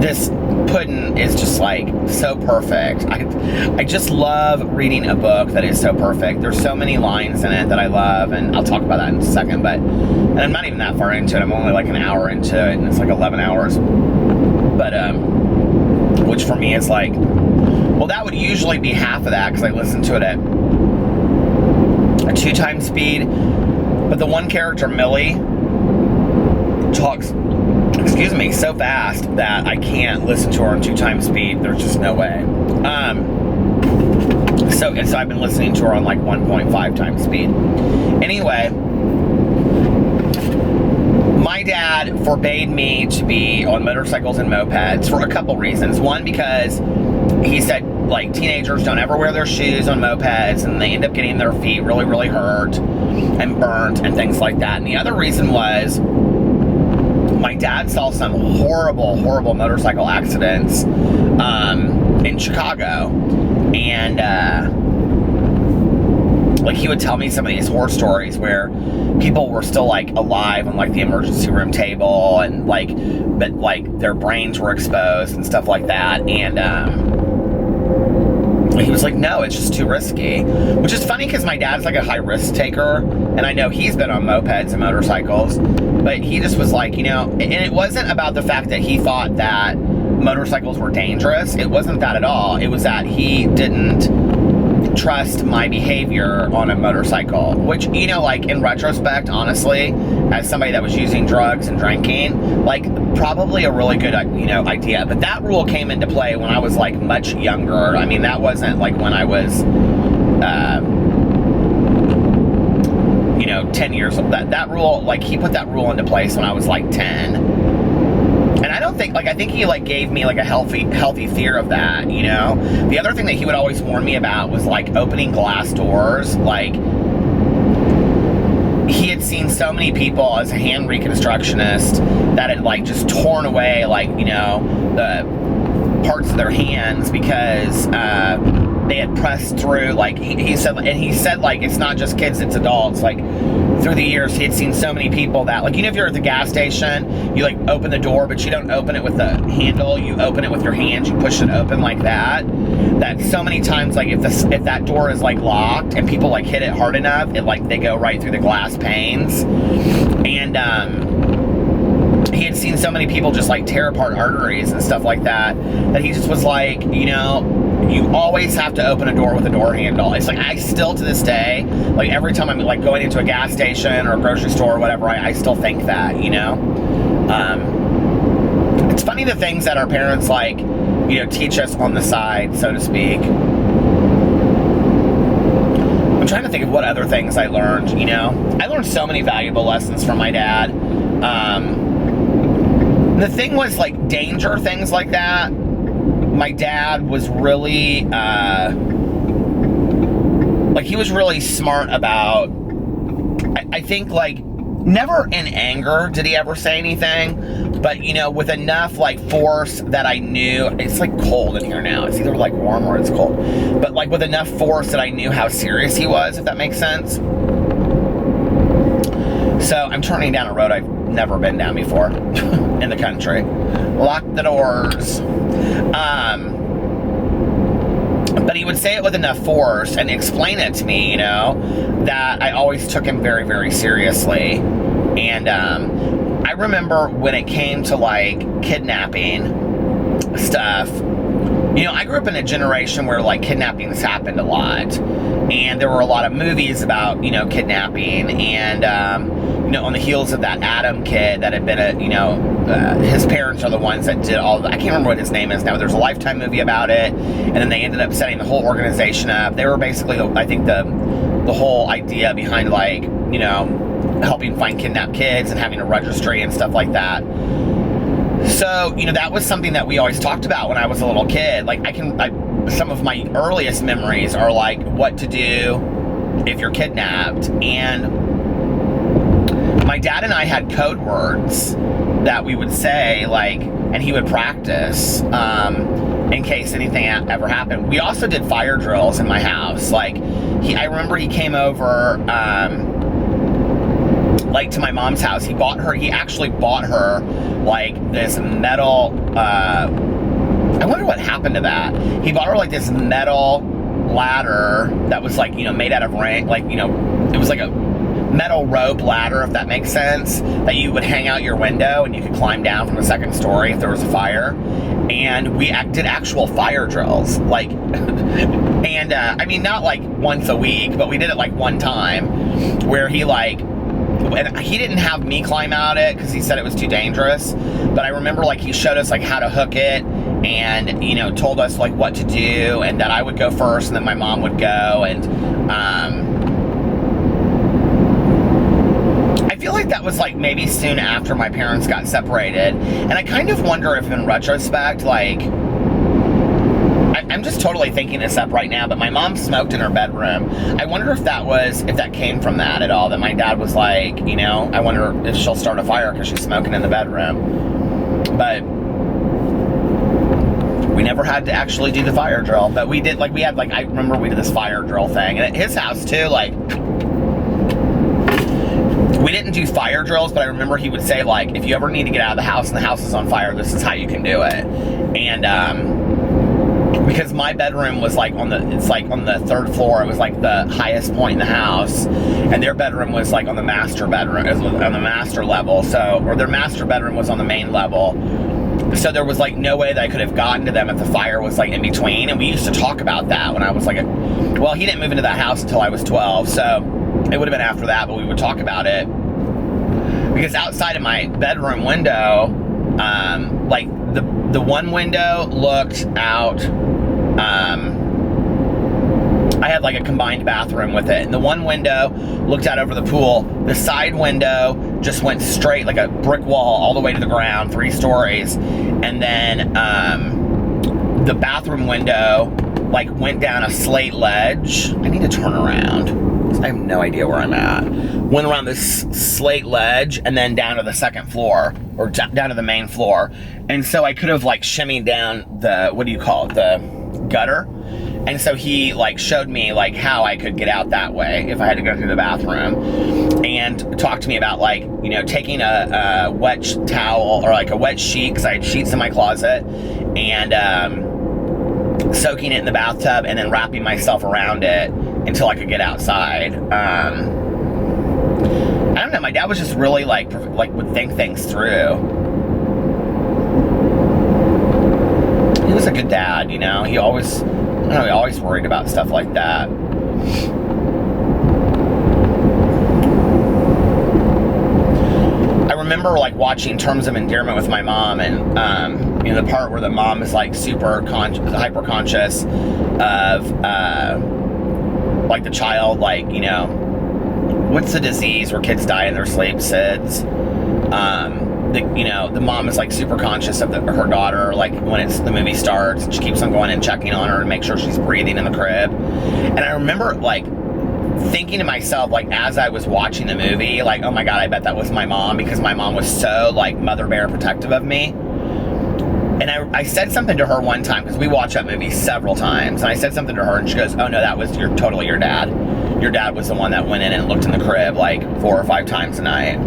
This pudding is just like so perfect. I just love reading a book that is so perfect. There's so many lines in it that I love, and I'll talk about that in a second, and I'm not even that far into it. I'm only like an hour into it, and it's like 11 hours. But, which for me is like, well, that would usually be half of that because I listen to it at a 2x speed. But the one character, Millie, talks, so fast that I can't listen to her on 2x speed. There's just no way. So I've been listening to her on like 1.5x speed. Anyway, my dad forbade me to be on motorcycles and mopeds for a couple reasons. One, because he said, like, teenagers don't ever wear their shoes on mopeds and they end up getting their feet really, really hurt and burnt and things like that. And the other reason was my dad saw some horrible, horrible motorcycle accidents in Chicago. And like, he would tell me some of these horror stories where people were still like alive on like the emergency room table, and like, but like their brains were exposed and stuff like that. And he was like, no, it's just too risky. Which is funny because my dad's like a high risk taker, and I know he's been on mopeds and motorcycles, but he just was like, and it wasn't about the fact that he thought that motorcycles were dangerous. It wasn't that at all. It was that he didn't trust my behavior on a motorcycle, which, like, in retrospect, honestly, as somebody that was using drugs and drinking, like, probably a really good, idea. But that rule came into play when I was like much younger. I mean, that wasn't like when I was 10 years old. That rule, like, he put that rule into place when I was like 10. And I don't think, like, I think he like gave me like a healthy fear of that, The other thing that he would always warn me about was like opening glass doors. Like, he had seen so many people as a hand reconstructionist that had like just torn away, like, the parts of their hands because they had pressed through, like, he said, like, it's not just kids, it's adults. Like, through the years, he had seen so many people that, like, if you're at the gas station, you like open the door, but you don't open it with the handle, you open it with your hands, you push it open like that. That so many times, like, if that door is like locked and people like hit it hard enough, it like, they go right through the glass panes. And he had seen so many people just like tear apart arteries and stuff like that, that he just was like, you always have to open a door with a door handle. It's like, I still to this day, like, every time I'm like going into a gas station or a grocery store or whatever, I still think that, it's funny the things that our parents like, teach us on the side, so to speak. I'm trying to think of what other things I learned, I learned so many valuable lessons from my dad. The thing was, like, danger, things like that. My dad was really, like, he was really smart about, I think, like, never in anger did he ever say anything, but, with enough, like, force that I knew, it's, like, cold in here now. It's either, like, warm or it's cold. But, like, with enough force that I knew how serious he was, if that makes sense. So, I'm turning down a road I've never been down before in the country. Lock the doors. But he would say it with enough force and explain it to me, that I always took him very, very seriously. And I remember when it came to like kidnapping stuff, I grew up in a generation where, like, kidnappings happened a lot. And there were a lot of movies about, kidnapping. And, on the heels of that Adam kid that had been his parents are the ones that did all I can't remember what his name is now, but there's a Lifetime movie about it. And then they ended up setting the whole organization up. They were basically, I think, the whole idea behind, like, helping find kidnapped kids and having a registry and stuff like that. So, that was something that we always talked about when I was a little kid. Like, some of my earliest memories are like what to do if you're kidnapped. And my dad and I had code words that we would say, like, and he would practice in case anything ever happened. We also did fire drills in my house. Like, I remember he came over, like, to my mom's house. He actually bought her, like, this metal, I wonder what happened to that. He bought her, like, this metal ladder that was, like, made out of like, it was like a metal rope ladder, if that makes sense, that you would hang out your window and you could climb down from the second story if there was a fire. And we did actual fire drills, like, and, I mean, not, like, once a week, but we did it, like, one time where he, like, and he didn't have me climb out it because he said it was too dangerous, but I remember, like, he showed us, like, how to hook it and, told us, like, what to do, and that I would go first and then my mom would go. And I feel like that was, like, maybe soon after my parents got separated. And I kind of wonder if, in retrospect, like, I'm just totally thinking this up right now, but my mom smoked in her bedroom. I wonder if that came from that at all, that my dad was like, I wonder if she'll start a fire because she's smoking in the bedroom. But we never had to actually do the fire drill, but we did, like, I remember we did this fire drill thing. And at his house too, like, we didn't do fire drills, but I remember he would say, like, if you ever need to get out of the house and the house is on fire, this is how you can do it. And, because my bedroom was, like, on the third floor. It was, like, the highest point in the house, and their bedroom was, like, on the master bedroom, on the master level. So, or their master bedroom was on the main level. So there was, like, no way that I could have gotten to them if the fire was, like, in between. And we used to talk about that when I was, like, well, he didn't move into that house until I was 12, so it would have been after that, but we would talk about it. Because outside of my bedroom window, like, the one window looked out, I had, like, a combined bathroom with it, and the one window looked out over the pool. The side window just went straight, like a brick wall, all the way to the ground, 3 stories. And then the bathroom window, like, went down a slate ledge. I need to turn around. I have no idea where I'm at. Went around this slate ledge and then down to the second floor, or down to the main floor. And so I could have, like, shimmied down the, what do you call it, the gutter. And so he, like, showed me, like, how I could get out that way if I had to go through the bathroom, and talked to me about, like, taking a wet towel or, like, a wet sheet, because I had sheets in my closet, and soaking it in the bathtub and then wrapping myself around it until I could get outside. I don't know, my dad was just really, like would think things through. He was a good dad, he always, he always worried about stuff like that. I remember, like, watching Terms of Endearment with my mom, and the part where the mom is, like, super hyper conscious of like, the child, like, what's the disease where kids die in their sleep? SIDS. The mom is, like, super conscious of her daughter, like, when the movie starts, and she keeps on going and checking on her to make sure she's breathing in the crib. And I remember, like, thinking to myself, like, as I was watching the movie, like, oh my God, I bet that was my mom, because my mom was so, like, mother bear protective of me. And I said something to her one time, because we watched that movie several times, and I said something to her, and she goes, oh no, that was totally your dad. Your dad was the one that went in and looked in the crib, like, 4 or 5 times a night.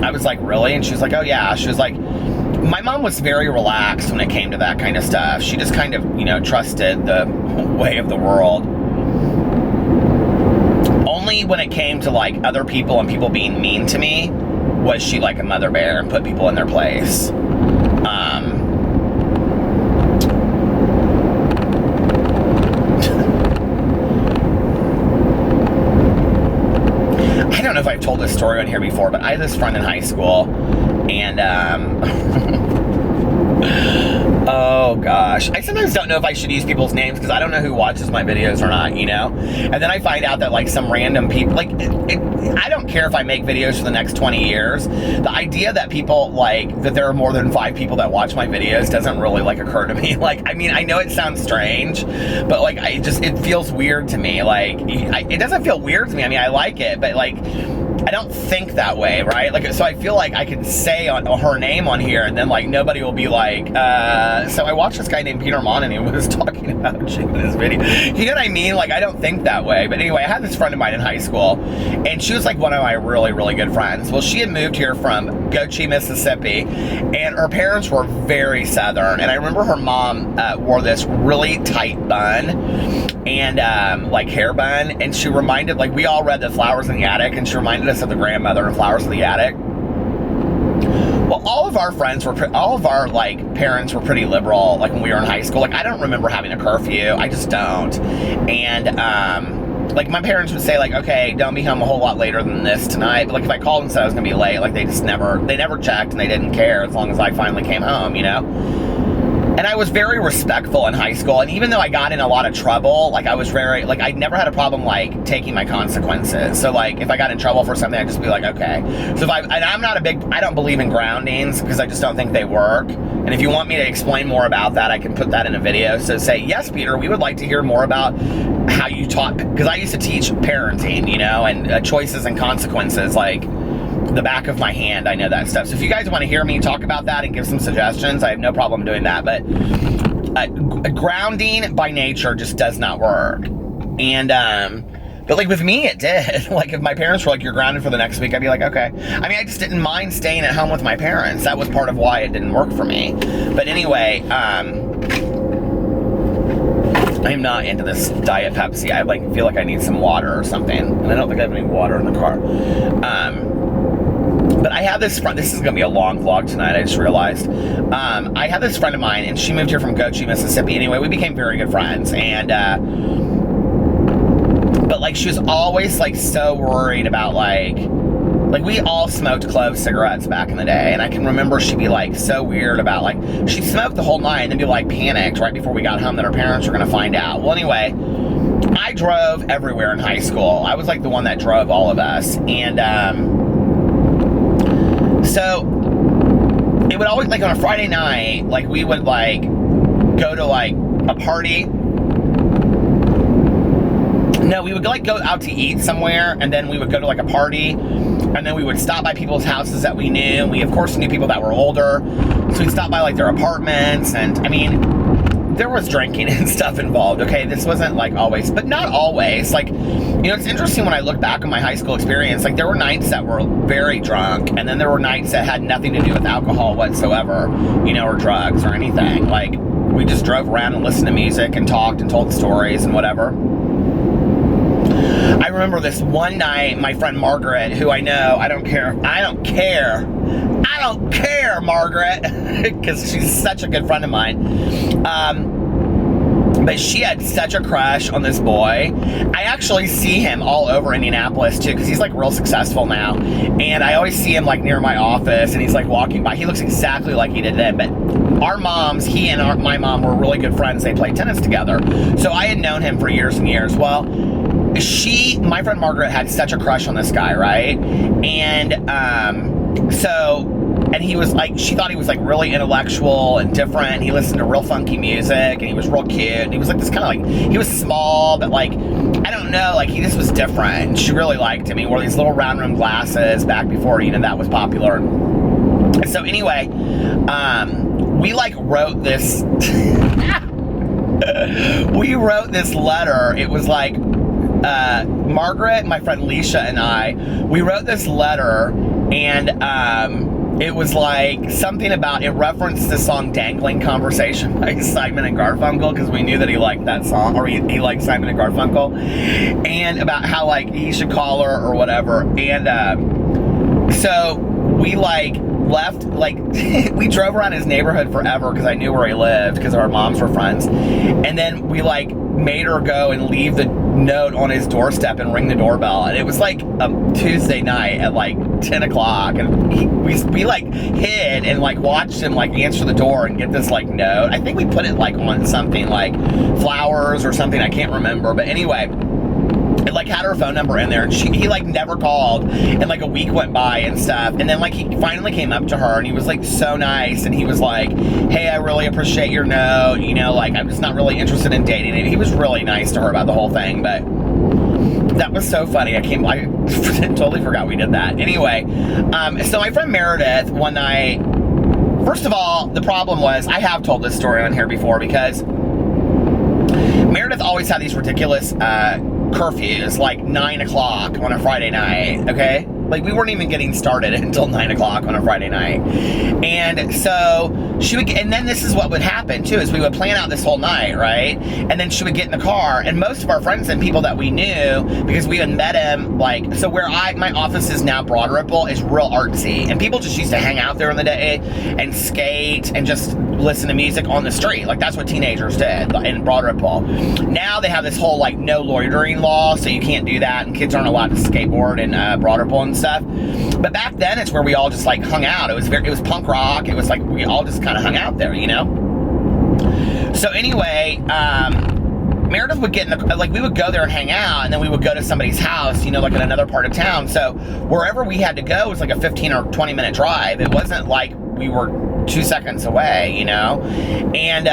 I was like, really? And she was like, oh yeah. She was like, my mom was very relaxed when it came to that kind of stuff. She just kind of, trusted the way of the world. Only when it came to, like, other people and people being mean to me was she, like, a mother bear and put people in their place. I don't know if I've told this story on here before, but I had this friend in high school, and oh gosh, I sometimes don't know if I should use people's names because I don't know who watches my videos or not, you know? And then I find out that like some random people, like I don't care if I make videos for the next 20 years. The idea that people like, that there are more than 5 people that watch my videos doesn't really like occur to me. Like, I mean, I know it sounds strange, but like, it feels weird to me. Like, it doesn't feel weird to me. I mean, I like it, but like, I don't think that way, right? Like, so I feel like I can say her name on here, and then like nobody will be like, so I watched this guy named Peter Monn, and he was talking about you in this video. You know what I mean? Like, I don't think that way. But anyway, I had this friend of mine in high school, and she was like one of my really, really good friends. Well, she had moved here from Gochi, Mississippi, and her parents were very Southern. And I remember her mom wore this really tight bun, and like hair bun, and she reminded, like, we all read The Flowers in the Attic, and she reminded us of the grandmother in Flowers in the Attic. Well, all of our friends were, all of our like parents were pretty liberal, like when we were in high school. Like, I don't remember having a curfew. I just don't. And like my parents would say like, okay, don't be home a whole lot later than this tonight. But like if I called and said I was gonna be late, like they never checked, and they didn't care as long as I finally came home, you know? And I was very respectful in high school, and even though I got in a lot of trouble, like I was very, like I never had a problem like taking my consequences. So like if I got in trouble for something, I'd just be like, okay. So if and I'm not I don't believe in groundings because I just don't think they work. And if you want me to explain more about that, I can put that in a video. So say, yes, Peter, we would like to hear more about how you taught, because I used to teach parenting, you know, and choices and consequences, like the back of my hand. I know that stuff. So if you guys want to hear me talk about that and give some suggestions, I have no problem doing that. But grounding by nature just does not work. And but like with me, it did. Like if my parents were like, you're grounded for the next week, I'd be like, okay. I mean, I just didn't mind staying at home with my parents. That was part of why it didn't work for me. But anyway, I'm not into this Diet Pepsi. I like feel like I need some water or something. And I don't think I have any water in the car. But I have this friend, this is gonna be a long vlog tonight, I just realized. I have this friend of mine, and she moved here from Gochi, Mississippi. Anyway, we became very good friends, and but like she was always like so worried about like we all smoked clove cigarettes back in the day, and I can remember she'd be like so weird about like, she'd smoke the whole night and then be like panicked right before we got home that her parents were gonna find out. Well, anyway, I drove everywhere in high school. I was like the one that drove all of us, and so it would always, like on a Friday night, like we would like go to like a party. No, we would like go out to eat somewhere, and then we would go to like a party, and then we would stop by people's houses that we knew. We of course knew people that were older, so we'd stop by like their apartments, and I mean, there was drinking and stuff involved, okay? This wasn't like always, but not always. Like, you know, it's interesting when I look back on my high school experience, like there were nights that were very drunk, and then there were nights that had nothing to do with alcohol whatsoever, you know, or drugs or anything. Like, we just drove around and listened to music and talked and told stories and whatever. I remember this one night, my friend Margaret, who I know, I don't care, Margaret, because she's such a good friend of mine. But she had such a crush on this boy. I actually see him all over Indianapolis too, because he's like real successful now. And I always see him like near my office, and he's like walking by. He looks exactly like he did then, but our moms, he and my mom were really good friends. They played tennis together. So I had known him for years and years. Well, my friend Margaret had such a crush on this guy, right? And and he was like, she thought he was like really intellectual and different. He listened to real funky music, and he was real cute. And he was like this kind of like, he was small, but like, I don't know, like he just was different. She really liked him. He wore these little round rim glasses back before, you know, that was popular. And so anyway, we like wrote this, we wrote this letter. It was like, Margaret, my friend Leisha, and I, we wrote this letter, and it was like something about, it referenced the song Dangling Conversation by Simon and Garfunkel, because we knew that he liked that song, or he liked Simon and Garfunkel, and about how like he should call her or whatever. And so we like left, like we drove around his neighborhood forever because I knew where he lived because our moms were friends, and then we like made her go and leave the note on his doorstep and ring the doorbell. And it was like a Tuesday night at like 10 o'clock. And we like hid and like watched him like answer the door and get this like note. I think we put it like on something like flowers or something. I can't remember. But anyway, it like had her phone number in there, and he like never called, and like a week went by and stuff, and then like he finally came up to her and he was like so nice, and he was like, hey, I really appreciate your note, you know, like I'm just not really interested in dating. And he was really nice to her about the whole thing. But that was so funny. I totally forgot we did that. Anyway, so my friend Meredith one night, first of all, the problem was, I have told this story on here before, because Meredith always had these ridiculous curfews, like 9 o'clock on a Friday night, okay? Like, we weren't even getting started until 9 o'clock on a Friday night. And so she would, and then this is what would happen too, is we would plan out this whole night, right? And then she would get in the car, and most of our friends and people that we knew, because we had met him, like, so where my office is now, Broad Ripple, is real artsy, and people just used to hang out there in the day and skate and just listen to music on the street. Like, that's what teenagers did in Broad Ripple. Now they have this whole like no loitering law, so you can't do that, and kids aren't allowed to skateboard in Broad Ripple and stuff. But back then, it's where we all just like hung out. It was punk rock. It was like we all just kind of hung out there, you know. So anyway, Meredith would get in the, like, we would go there and hang out, and then we would go to somebody's house, you know, like in another part of town. So wherever we had to go was like a 15 or 20 minute drive. It wasn't like we were 2 seconds away, you know. And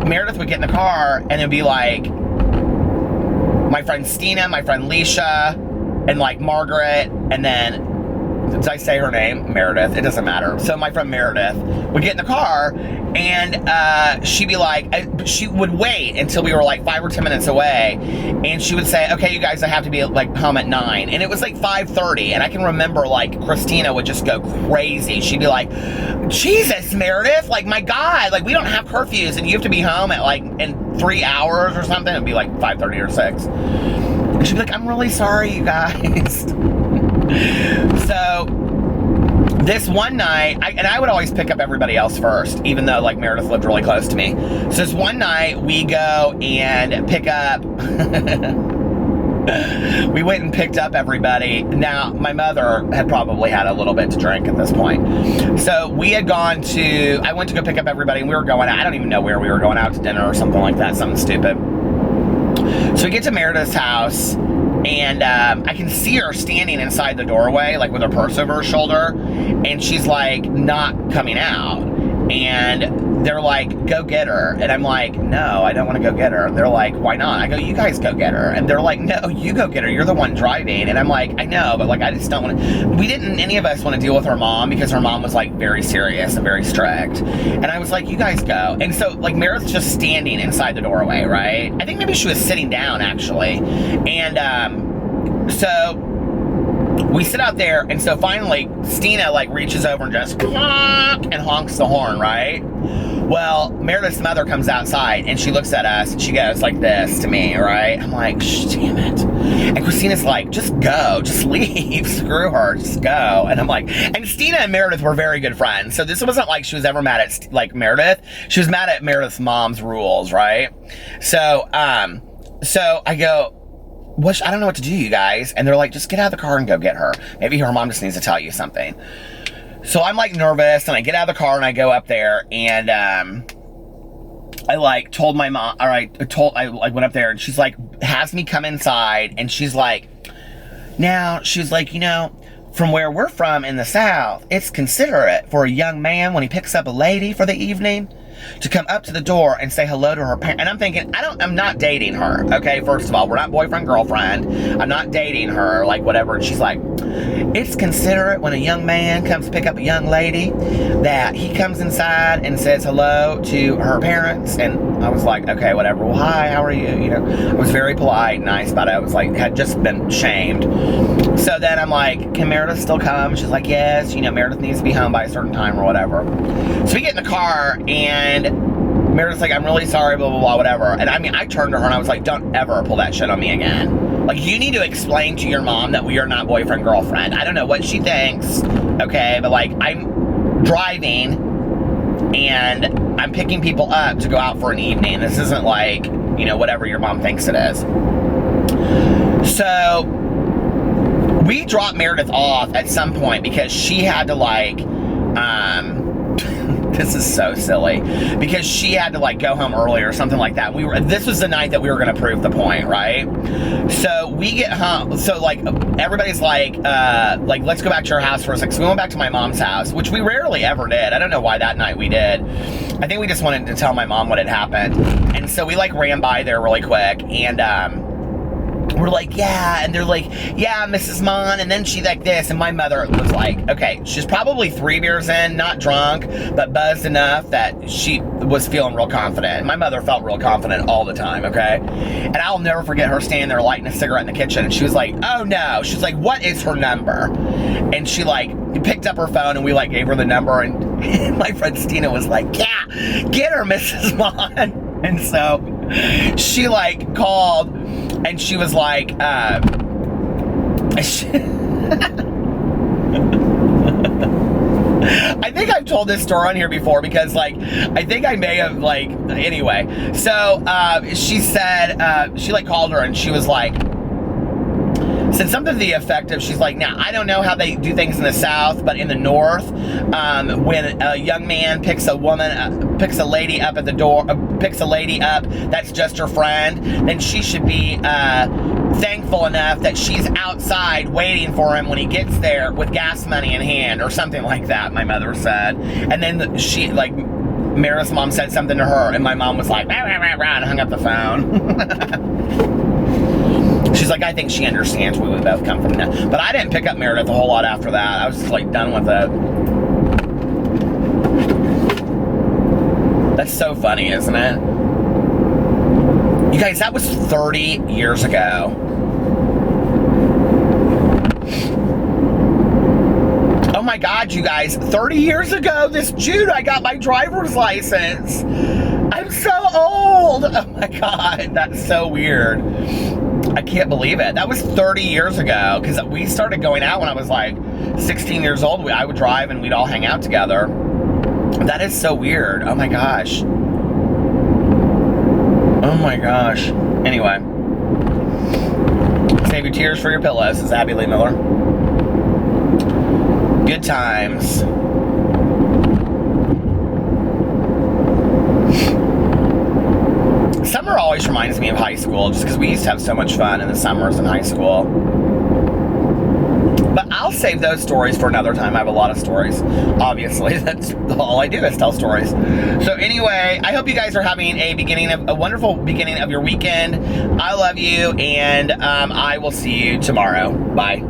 Meredith would get in the car, and it'd be like my friend Stina, my friend Leisha, and like Margaret, and then, did I say her name? Meredith. It doesn't matter. So my friend Meredith would get in the car, and she'd be like, she would wait until we were like 5 or 10 minutes away, and she would say, okay, you guys, I have to be like home at 9. And it was like 5:30, and I can remember like Christina would just go crazy. She'd be like, Jesus, Meredith, like, my God, like, we don't have curfews, and you have to be home at like in 3 hours or something. It'd be like 5:30 or 6. And she'd be like, I'm really sorry, you guys. So this one night, I would always pick up everybody else first, even though like Meredith lived really close to me. So this one night we go and pick up, we went and picked up everybody. Now, my mother had probably had a little bit to drink at this point. So we had gone to, I went to go pick up everybody, and we were going out, I don't even know where we were going, out to dinner or something like that, something stupid. So we get to Meredith's house, and I can see her standing inside the doorway, like with her purse over her shoulder, and she's like not coming out. And they're like, go get her. And I'm like, no, I don't want to go get her. And they're like, why not? I go, you guys go get her. And they're like, no, you go get her. You're the one driving. And I'm like, I know, but like, I just don't want to. We didn't, any of us want to deal with her mom, because her mom was like very serious and very strict. And I was like, you guys go. And so like Meredith's just standing inside the doorway, right? I think maybe she was sitting down actually. And so we sit out there, and so finally Stina like reaches over and just and honks the horn, right? Well, Meredith's mother comes outside, and she looks at us, and she goes like this to me, right? I'm like, damn it. And Christina's like, just go, just leave, screw her, just go. And I'm like, and Stina and Meredith were very good friends, so this wasn't like she was ever mad at like Meredith. She was mad at Meredith's mom's rules, right? So I go, I don't know what to do, you guys. And they're like, just get out of the car and go get her.Maybe her mom just needs to tell you something. So I'm like nervous, and I get out of the car and I go up there, and I like told my mom, or I went up there, and she's like, has me come inside, and she's like, now, she's like, you know, from where we're from in the South, it's considerate for a young man when he picks up a lady for the evening to come up to the door and say hello to her parents. And I'm thinking, I'm not dating her, okay? First of all, we're not boyfriend, girlfriend. I'm not dating her, like, whatever. And she's like, it's considerate when a young man comes to pick up a young lady that he comes inside and says hello to her parents. And I was like, okay, whatever. Well, hi, how are you? You know, I was very polite and nice about it. I was like, had just been shamed. So then I'm like, can Meredith still come? She's like, yes, you know, Meredith needs to be home by a certain time or whatever. So we get in the car, and Meredith's like, I'm really sorry, blah, blah, blah, whatever. And I mean, I turned to her and I was like, don't ever pull that shit on me again. Like, you need to explain to your mom that we are not boyfriend, girlfriend. I don't know what she thinks, okay? But like, I'm driving and I'm picking people up to go out for an evening. This isn't like, you know, whatever your mom thinks it is. So we dropped Meredith off at some point because she had to like, this is so silly, because she had to like go home early or something like that. This was the night that we were going to prove the point, right? So we get home, so like everybody's like let's go back to your house for a second. So we went back to my mom's house, which we rarely ever did. I don't know why that night we did. I think we just wanted to tell my mom what had happened. And so we like ran by there really quick, and we're like, yeah, and they're like, yeah, Mrs. Monn, and then she like this, and my mother was like, okay, she's probably 3 beers in, not drunk, but buzzed enough that she was feeling real confident. My mother felt real confident all the time, okay? And I'll never forget her standing there lighting a cigarette in the kitchen, and she was like, oh no, she's like, what is her number? And she like picked up her phone, and we like gave her the number, and my friend Stina was like, yeah, get her, Mrs. Monn. And so she like called, and she was like, I think I've told this story on here before because like, I think I may have like, anyway. So she said, she like called her and she was like, said something to the effect of, she's like, now I don't know how they do things in the South, but in the North, when a young man picks a woman, picks a lady up at the door, picks a lady up that's just her friend, then she should be thankful enough that she's outside waiting for him when he gets there with gas money in hand, or something like that, my mother said. And then she, like, Mara's mom said something to her, and my mom was like, rah, rah, rah, rah, and hung up the phone. She's like, I think she understands where we both come from now. But I didn't pick up Meredith a whole lot after that. I was just like done with it. That's so funny, isn't it? You guys, that was 30 years ago. Oh my God, you guys, 30 years ago this June I got my driver's license. I'm so old. Oh my God, that's so weird. I can't believe it. That was 30 years ago, because we started going out when I was like 16 years old. I would drive and we'd all hang out together. That is so weird. Oh my gosh. Oh my gosh. Anyway. Save your tears for your pillows, says Abby Lee Miller. Good times. Summer always reminds me of high school, just because we used to have so much fun in the summers in high school. But I'll save those stories for another time. I have a lot of stories. Obviously, that's all I do is tell stories. So anyway, I hope you guys are having a wonderful beginning of your weekend. I love you, and I will see you tomorrow. Bye.